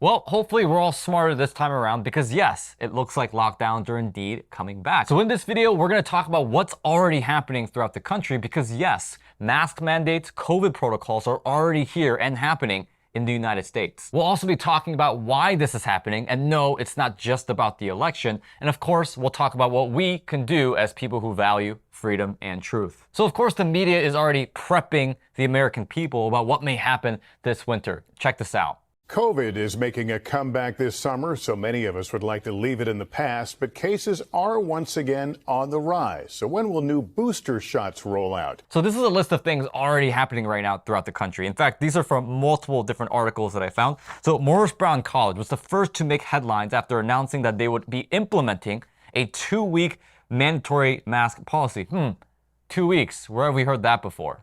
Well, hopefully we're all smarter this time around because yes, it looks like lockdowns are indeed coming back. So in this video, we're going to talk about what's already happening throughout the country because yes, mask mandates, COVID protocols are already here and happening in the United States. We'll also be talking about why this is happening, and no, it's not just about the election. And of course, we'll talk about what we can do as people who value freedom and truth. So of course, the media is already prepping the American people about what may happen this winter. Check this out. COVID is making a comeback this summer, so many of us would like to leave it in the past, but cases are once again on the rise. So when will new booster shots roll out? So this is a list of things already happening right now throughout the country. In fact, these are from multiple different articles that I found. So Morris Brown College was the first to make headlines after announcing that they would be implementing a 2-week mandatory mask policy. 2 weeks. Where have we heard that before?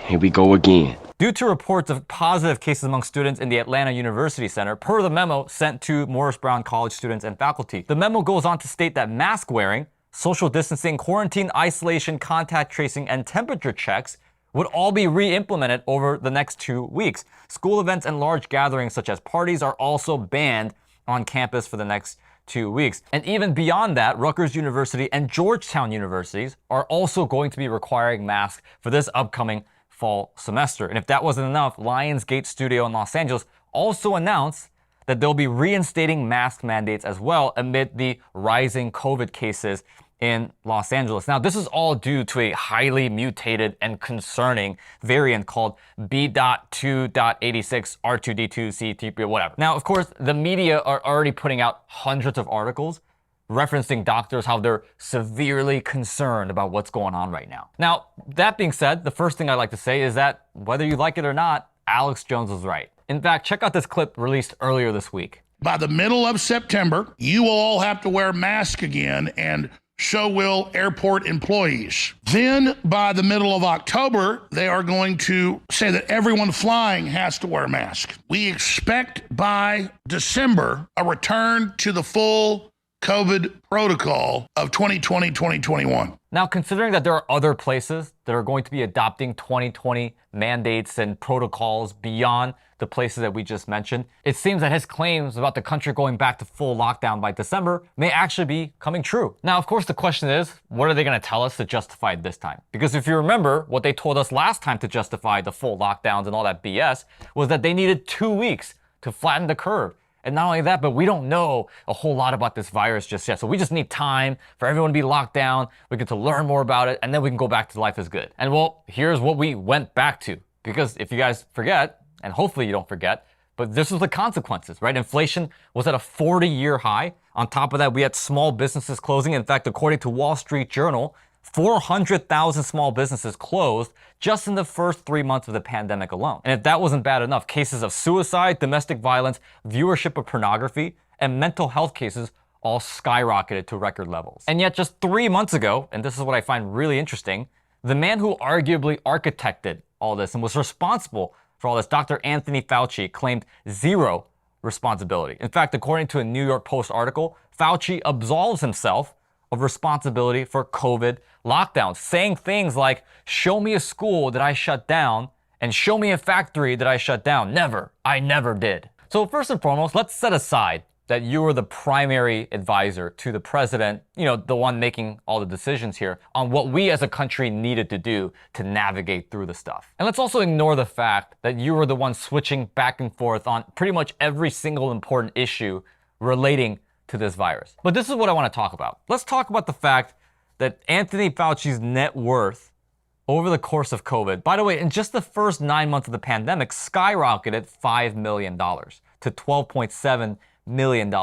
Here we go again. Due to reports of positive cases among students in the Atlanta University Center, per the memo sent to Morris Brown College students and faculty. The memo goes on to state that mask wearing, social distancing, quarantine, isolation, contact tracing, and temperature checks would all be re-implemented over the next 2 weeks. School events and large gatherings such as parties are also banned on campus for the next 2 weeks. And even beyond that, Rutgers University and Georgetown universities are also going to be requiring masks for this upcoming fall semester. And if that wasn't enough, Lionsgate Studio in Los Angeles also announced that they'll be reinstating mask mandates as well amid the rising COVID cases in Los Angeles. Now, this is all due to a highly mutated and concerning variant called B.2.86 R2D2C3, whatever. Now, of course, the media are already putting out hundreds of articles referencing doctors, how they're severely concerned about what's going on right now. Now, that being said, the first thing I'd like to say is that whether you like it or not, Alex Jones was right. In fact, check out this clip released earlier this week. By the middle of September, you will all have to wear masks again, and so will airport employees. Then by the middle of October, they are going to say that everyone flying has to wear a mask. We expect by December a return to the full COVID protocol of 2020-2021. Now, considering that there are other places that are going to be adopting 2020 mandates and protocols beyond the places that we just mentioned, it seems that his claims about the country going back to full lockdown by December may actually be coming true. Now, of course, the question is, what are they going to tell us to justify it this time? Because if you remember, what they told us last time to justify the full lockdowns and all that BS was that they needed 2 weeks to flatten the curve. And not only that, but we don't know a whole lot about this virus just yet. So we just need time for everyone to be locked down. We get to learn more about it, and then we can go back to life as good. And well, here's what we went back to. Because if you guys forget, and hopefully you don't forget, but this was the consequences, right? Inflation was at a 40-year high. On top of that, we had small businesses closing. In fact, according to Wall Street Journal, 400,000 small businesses closed just in the first 3 months of the pandemic alone. And if that wasn't bad enough, cases of suicide, domestic violence, viewership of pornography, and mental health cases all skyrocketed to record levels. And yet just 3 months ago, and this is what I find really interesting, the man who arguably architected all this and was responsible for all this, Dr. Anthony Fauci, claimed zero responsibility. In fact, according to a New York Post article, Fauci absolves himself of responsibility for COVID lockdowns, saying things like, show me a school that I shut down and show me a factory that I shut down. Never. I never did. So first and foremost, let's set aside that you were the primary advisor to the president, the one making all the decisions here on what we as a country needed to do to navigate through the stuff. And let's also ignore the fact that you were the one switching back and forth on pretty much every single important issue relating to this virus. But this is what I want to talk about. Let's talk about the fact that Anthony Fauci's net worth over the course of COVID, by the way, in just the first 9 months of the pandemic, skyrocketed $5 million to $12.7 million.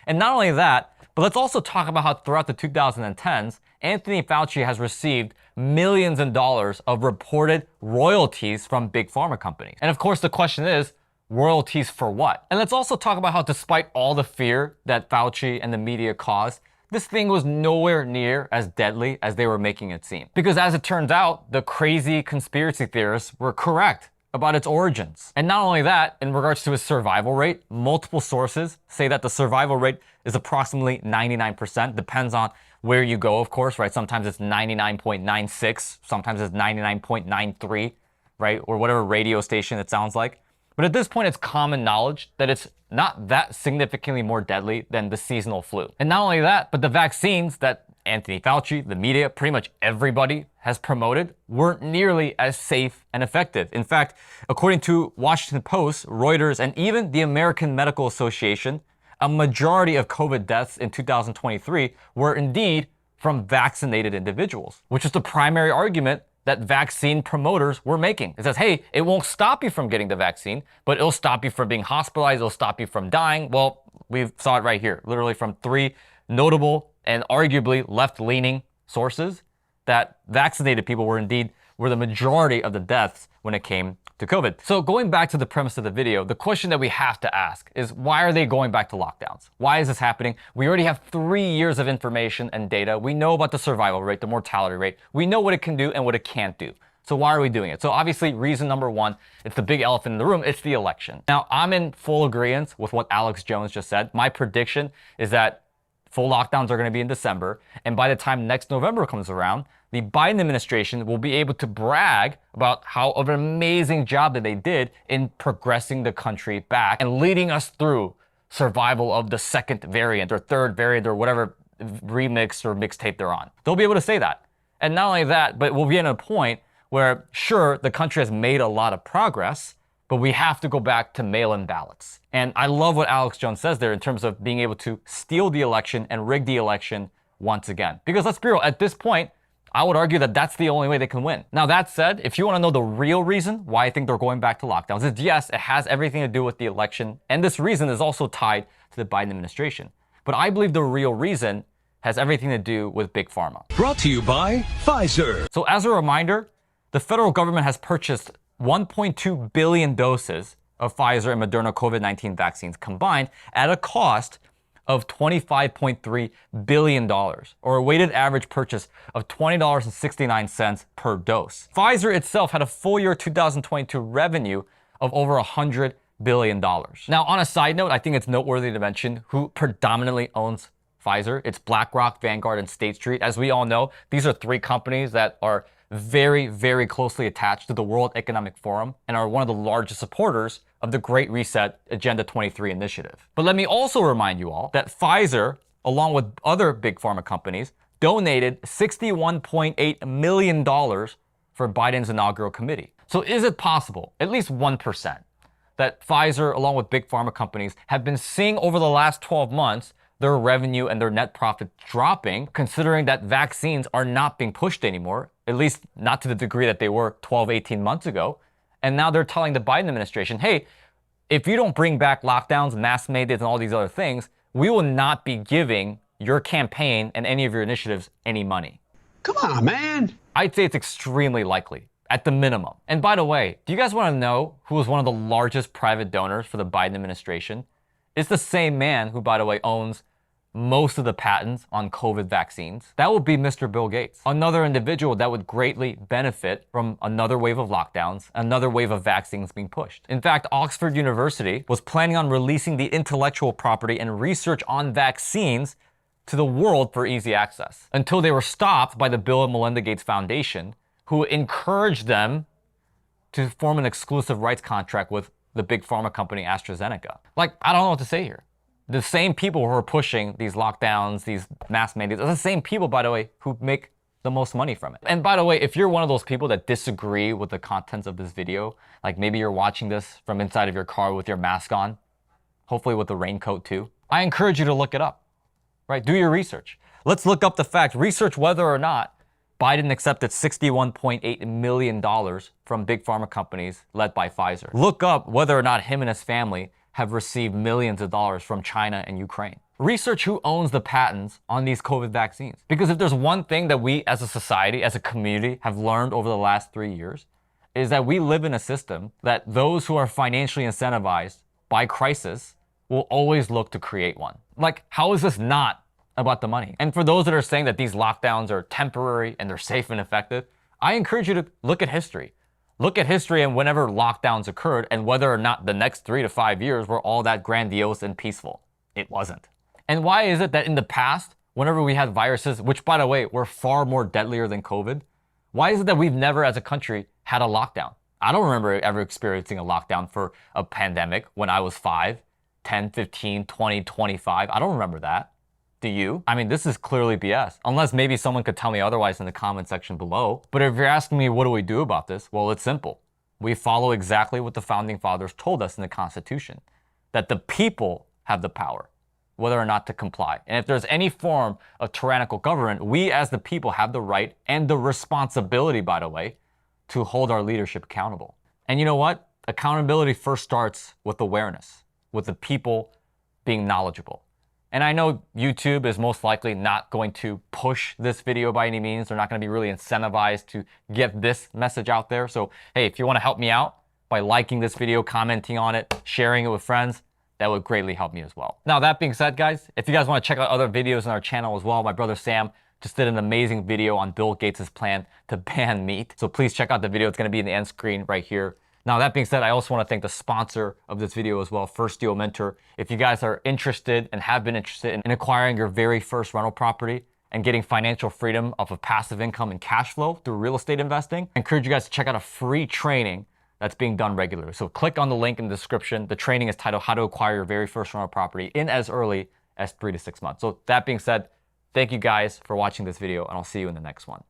And not only that, but let's also talk about how throughout the 2010s, Anthony Fauci has received millions of dollars of reported royalties from big pharma companies. And of course, the question is, royalties for what? And let's also talk about how despite all the fear that Fauci and the media caused, this thing was nowhere near as deadly as they were making it seem. Because as it turns out, the crazy conspiracy theorists were correct about its origins. And not only that, in regards to its survival rate, multiple sources say that the survival rate is approximately 99%. Depends on where you go, of course, right? Sometimes it's 99.96, sometimes it's 99.93, right? Or whatever radio station it sounds like. But at this point, it's common knowledge that it's not that significantly more deadly than the seasonal flu. And not only that, but the vaccines that Anthony Fauci, the media, pretty much everybody has promoted weren't nearly as safe and effective. In fact, according to Washington Post, Reuters, and even the American Medical Association, a majority of COVID deaths in 2023 were indeed from vaccinated individuals, which is the primary argument that vaccine promoters were making. It says, hey, it won't stop you from getting the vaccine, but it'll stop you from being hospitalized, it'll stop you from dying. Well, we saw it right here, literally from 3 notable and arguably left-leaning sources that vaccinated people were the majority of the deaths when it came to COVID. So going back to the premise of the video, the question that we have to ask is, why are they going back to lockdowns? Why is this happening? We already have 3 years of information and data. We know about the survival rate, the mortality rate. We know what it can do and what it can't do. So why are we doing it? So obviously, reason number one, it's the big elephant in the room, it's the election. Now, I'm in full agreement with what Alex Jones just said. My prediction is that full lockdowns are going to be in December, and by the time next November comes around, the Biden administration will be able to brag about how of an amazing job that they did in progressing the country back and leading us through survival of the second variant or third variant or whatever remix or mixtape they're on. They'll be able to say that. And not only that, but we'll be at a point where, sure, the country has made a lot of progress, but we have to go back to mail-in ballots. And I love what Alex Jones says there in terms of being able to steal the election and rig the election once again. Because let's be real, at this point, I would argue that that's the only way they can win. Now, that said, if you want to know the real reason why I think they're going back to lockdowns, is yes, it has everything to do with the election. And this reason is also tied to the Biden administration. But I believe the real reason has everything to do with Big Pharma. Brought to you by Pfizer. So as a reminder, the federal government has purchased 1.2 billion doses of Pfizer and Moderna COVID-19 vaccines combined at a cost of $25.3 billion, or a weighted average purchase of $20.69 per dose. Pfizer itself had a full year 2022 revenue of over $100 billion. Now, on a side note, I think it's noteworthy to mention who predominantly owns Pfizer. It's BlackRock, Vanguard, and State Street. As we all know, these are 3 companies that are very, very closely attached to the World Economic Forum and are one of the largest supporters of the Great Reset Agenda 23 initiative. But let me also remind you all that Pfizer, along with other big pharma companies, donated $61.8 million for Biden's inaugural committee. So is it possible, at least 1%, that Pfizer, along with big pharma companies, have been seeing over the last 12 months their revenue and their net profit dropping, considering that vaccines are not being pushed anymore, at least not to the degree that they were 12, 18 months ago. And now they're telling the Biden administration, hey, if you don't bring back lockdowns, mask mandates, and all these other things, we will not be giving your campaign and any of your initiatives any money. Come on, man. I'd say it's extremely likely, at the minimum. And by the way, do you guys want to know who was one of the largest private donors for the Biden administration? It's the same man who, by the way, owns most of the patents on COVID vaccines. That would be Mr. Bill Gates, another individual that would greatly benefit from another wave of lockdowns, another wave of vaccines being pushed. In fact, Oxford University was planning on releasing the intellectual property and research on vaccines to the world for easy access, until they were stopped by the Bill and Melinda Gates Foundation, who encouraged them to form an exclusive rights contract with the big pharma company AstraZeneca. Like, I don't know what to say here. The same people who are pushing these lockdowns, these mask mandates, are the same people, by the way, who make the most money from it. And by the way, if you're one of those people that disagree with the contents of this video, like maybe you're watching this from inside of your car with your mask on, hopefully with the raincoat too, I encourage you to look it up, right? Do your research. Let's look up the fact, research whether or not Biden accepted $61.8 million from big pharma companies led by Pfizer. Look up whether or not him and his family have received millions of dollars from China and Ukraine. Research who owns the patents on these COVID vaccines. Because if there's one thing that we as a society, as a community, have learned over the last 3 years, is that we live in a system that those who are financially incentivized by crisis will always look to create one. Like, how is this not about the money? And for those that are saying that these lockdowns are temporary and they're safe and effective, I encourage you to look at history. Look at history and whenever lockdowns occurred and whether or not the next 3 to 5 years were all that grandiose and peaceful. It wasn't. And why is it that in the past, whenever we had viruses, which by the way, were far more deadlier than COVID, why is it that we've never as a country had a lockdown? I don't remember ever experiencing a lockdown for a pandemic when I was 5, 10, 15, 20, 25. I don't remember that. Do you? I mean, this is clearly BS. Unless maybe someone could tell me otherwise in the comment section below. But if you're asking me, what do we do about this? Well, it's simple. We follow exactly what the founding fathers told us in the Constitution, that the people have the power, whether or not to comply. And if there's any form of tyrannical government, we as the people have the right and the responsibility, by the way, to hold our leadership accountable. And you know what? Accountability first starts with awareness, with the people being knowledgeable. And I know YouTube is most likely not going to push this video by any means. They're not going to be really incentivized to get this message out there. So, hey, if you want to help me out by liking this video, commenting on it, sharing it with friends, that would greatly help me as well. Now, that being said, guys, if you guys want to check out other videos on our channel as well, my brother Sam just did an amazing video on Bill Gates' plan to ban meat. So please check out the video. It's going to be in the end screen right here. Now, that being said, I also want to thank the sponsor of this video as well, First Deal Mentor. If you guys are interested and have been interested in acquiring your very first rental property and getting financial freedom off of passive income and cash flow through real estate investing, I encourage you guys to check out a free training that's being done regularly. So click on the link in the description. The training is titled How to Acquire Your Very First Rental Property in as early as 3 to 6 months. So that being said, thank you guys for watching this video, and I'll see you in the next one.